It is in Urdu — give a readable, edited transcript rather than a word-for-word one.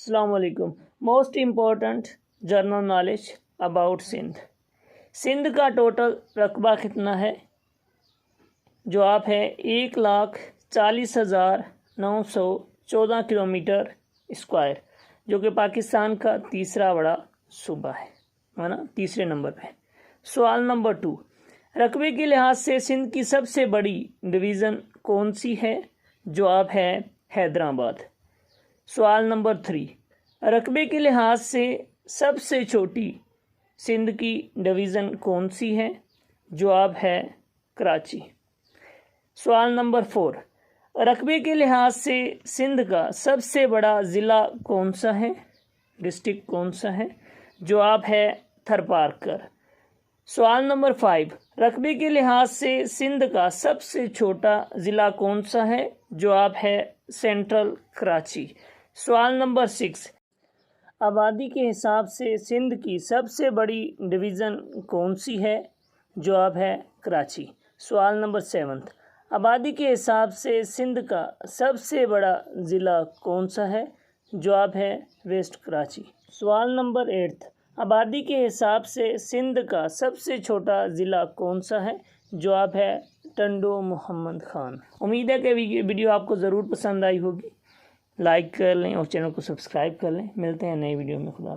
السلام علیکم. Most important general knowledge about Sindh. Sindh کا ٹوٹل رقبہ کتنا ہے؟ جواب ہے 1,40,914 کلومیٹر اسکوائر، جو کہ پاکستان کا تیسرا بڑا صوبہ ہے، نا تیسرے نمبر پہ. سوال نمبر 2، رقبے کے لحاظ سے سندھ کی سب سے بڑی ڈویژن کون سی ہے؟ جواب ہے حیدرآباد. سوال نمبر 3، رقبے کے لحاظ سے سب سے چھوٹی سندھ کی ڈویژن کون سی ہے؟ جواب ہے کراچی. سوال نمبر 4، رقبے کے لحاظ سے سندھ کا سب سے بڑا ضلع کون سا ہے؟ ڈسٹرکٹ کون سا ہے؟ جواب ہے تھرپارکر. سوال نمبر 5، رقبے کے لحاظ سے سندھ کا سب سے چھوٹا ضلع کون سا ہے؟ جواب ہے سینٹرل کراچی. سوال نمبر 6، آبادی کے حساب سے سندھ کی سب سے بڑی ڈویژن کون سی ہے؟ جواب ہے کراچی. سوال نمبر 7، آبادی کے حساب سے سندھ کا سب سے بڑا ضلع کون سا ہے؟ جواب ہے ویسٹ کراچی. سوال نمبر 8، آبادی کے حساب سے سندھ کا سب سے چھوٹا ضلع کون سا ہے؟ جواب ہے ٹنڈو محمد خان. امید ہے کہ ویڈیو آپ کو ضرور پسند آئی ہوگی. لائک کر لیں اور چینل کو سبسکرائب کر لیں. ملتے ہیں نئے ویڈیو میں. خدا حافظ.